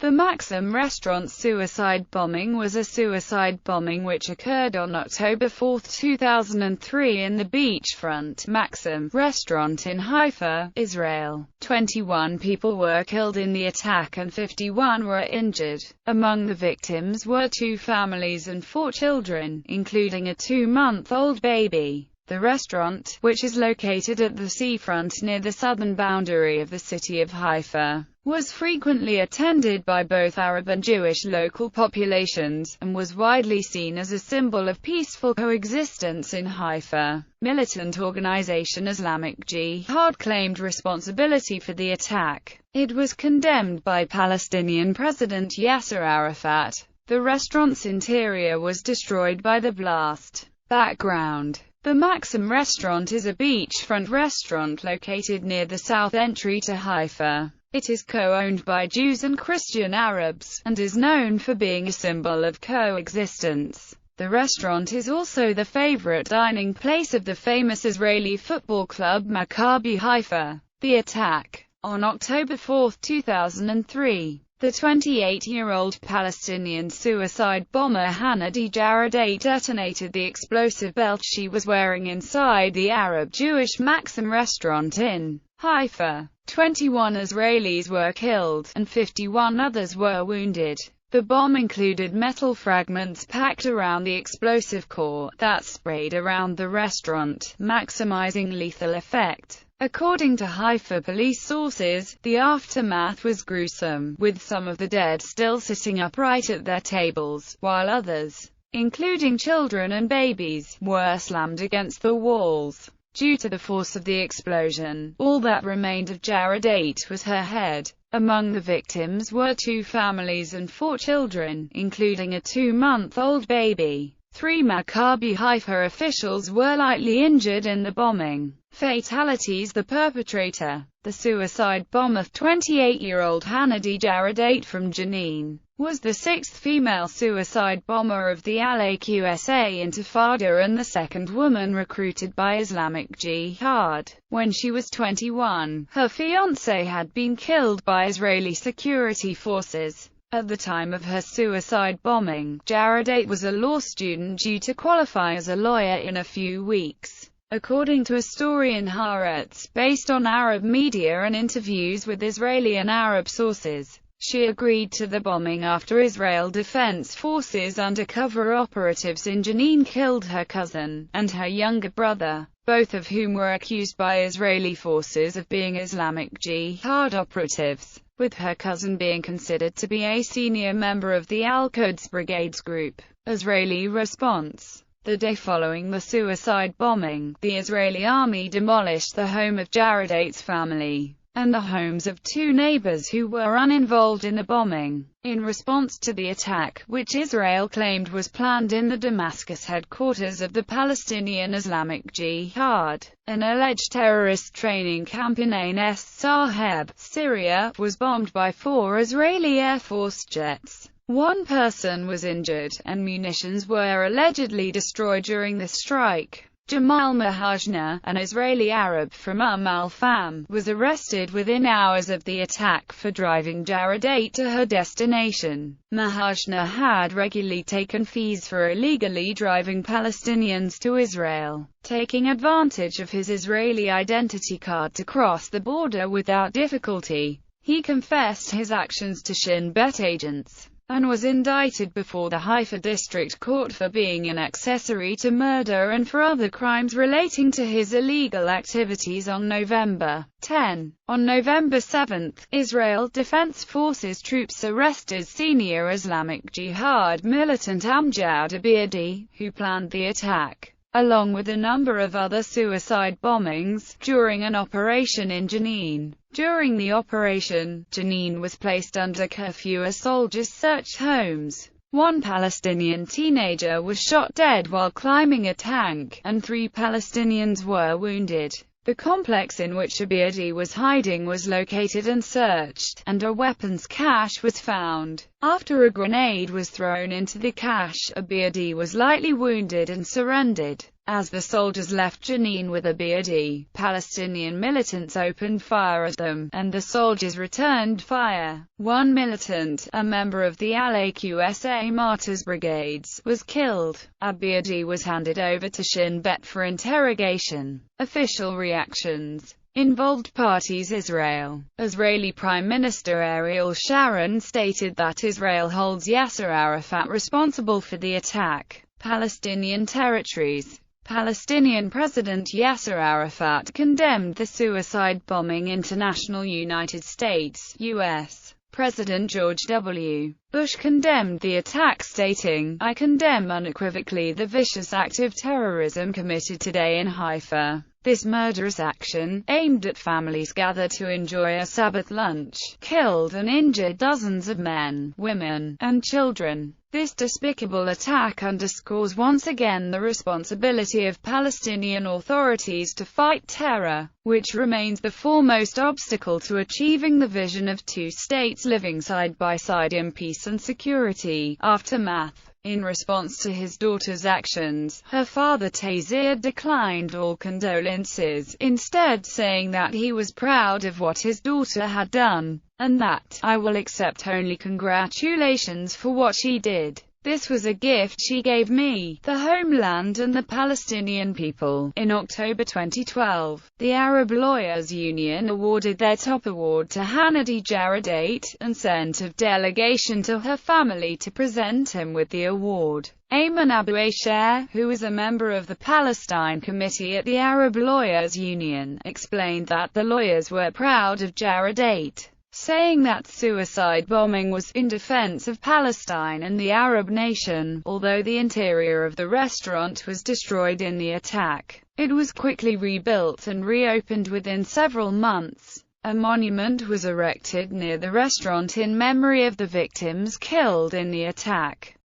The Maxim restaurant suicide bombing was a suicide bombing which occurred on October 4, 2003 in the beachfront Maxim restaurant in Haifa, Israel. 21 people were killed in the attack and 51 were injured. Among the victims were 2 families and 4 children, including a 2-month-old baby. The restaurant, which is located at the seafront near the southern boundary of the city of Haifa, was frequently attended by both Arab and Jewish local populations, and was widely seen as a symbol of peaceful coexistence in Haifa. Militant organization Islamic Jihad claimed responsibility for the attack. It was condemned by Palestinian President Yasser Arafat. The restaurant's interior was destroyed by the blast. Background: the Maxim restaurant is a beachfront restaurant located near the south entry to Haifa. It is co-owned by Jews and Christian Arabs, and is known for being a symbol of coexistence. The restaurant is also the favorite dining place of the famous Israeli football club Maccabi Haifa. The attack. On October 4, 2003, the 28-year-old Palestinian suicide bomber Hanadi Jaradate detonated the explosive belt she was wearing inside the Arab-Jewish Maxim restaurant in Haifa. 21 Israelis were killed, and 51 others were wounded. The bomb included metal fragments packed around the explosive core, that sprayed around the restaurant, maximizing lethal effect. According to Haifa police sources, the aftermath was gruesome, with some of the dead still sitting upright at their tables, while others, including children and babies, were slammed against the walls. Due to the force of the explosion, all that remained of Jaradate was her head. Among the victims were 2 families and 4 children, including a 2-month-old baby. 3 Maccabi Haifa officials were lightly injured in the bombing. Fatalities: the perpetrator, the suicide bomber, 28-year-old Hanadi Jaradate from Jenin, was the 6th female suicide bomber of the Al-Aqsa Intifada and the 2nd woman recruited by Islamic Jihad. When she was 21, her fiancé had been killed by Israeli security forces. At the time of her suicide bombing, Jaradate was a law student due to qualify as a lawyer in a few weeks. According to a story in Haaretz, based on Arab media and interviews with Israeli and Arab sources, she agreed to the bombing after Israel Defense Forces undercover operatives in Jenin killed her cousin and her younger brother, both of whom were accused by Israeli forces of being Islamic Jihad operatives, with her cousin being considered to be a senior member of the Al-Quds Brigades group. Israeli response: the day following the suicide bombing, the Israeli army demolished the home of Jaradate's family, and the homes of 2 neighbors who were uninvolved in the bombing. In response to the attack, which Israel claimed was planned in the Damascus headquarters of the Palestinian Islamic Jihad, an alleged terrorist training camp in Ain es-Saheb, Syria, was bombed by 4 Israeli Air Force jets. 1 person was injured, and munitions were allegedly destroyed during the strike. Jamal Mahajna, an Israeli Arab from al-Fam, was arrested within hours of the attack for driving Jaradate to her destination. Mahajna had regularly taken fees for illegally driving Palestinians to Israel, taking advantage of his Israeli identity card to cross the border without difficulty. He confessed his actions to Shin Bet agents, and was indicted before the Haifa District Court for being an accessory to murder and for other crimes relating to his illegal activities on November 10. On November 7, Israel Defense Forces troops arrested senior Islamic Jihad militant Amjad Abirdi, who planned the attack, along with a number of other suicide bombings, during an operation in Jenin. During the operation, Jenin was placed under curfew as soldiers searched homes. 1 Palestinian teenager was shot dead while climbing a tank, and 3 Palestinians were wounded. The complex in which Abirdi was hiding was located and searched, and a weapons cache was found. After a grenade was thrown into the cache, Abiadi was lightly wounded and surrendered. As the soldiers left Jenin with Abiadi, Palestinian militants opened fire at them, and the soldiers returned fire. One militant, a member of the Al-Aqsa Martyrs Brigades, was killed. Abiadi was handed over to Shin Bet for interrogation. Official reactions involved parties. Israeli Prime Minister Ariel Sharon stated that Israel holds Yasser Arafat responsible for the attack. Palestinian territories. Palestinian President Yasser Arafat condemned the suicide bombing. International. United States, U.S. President George W. Bush condemned the attack, stating, "I condemn unequivocally the vicious act of terrorism committed today in Haifa. This murderous action, aimed at families gathered to enjoy a Sabbath lunch, killed and injured dozens of men, women, and children. This despicable attack underscores once again the responsibility of Palestinian authorities to fight terror, which remains the foremost obstacle to achieving the vision of two states living side by side in peace and security." Aftermath. In response to his daughter's actions, her father Tazir declined all condolences, instead saying that he was proud of what his daughter had done, and that, "I will accept only congratulations for what she did. This was a gift she gave me, the homeland and the Palestinian people." In October 2012, the Arab Lawyers Union awarded their top award to Hanadi Jaradate, and sent a delegation to her family to present him with the award. Ayman Abu Aisha, who is a member of the Palestine Committee at the Arab Lawyers Union, explained that the lawyers were proud of Jaradate, saying that suicide bombing was in defense of Palestine and the Arab nation. Although the interior of the restaurant was destroyed in the attack, it was quickly rebuilt and reopened within several months. A monument was erected near the restaurant in memory of the victims killed in the attack.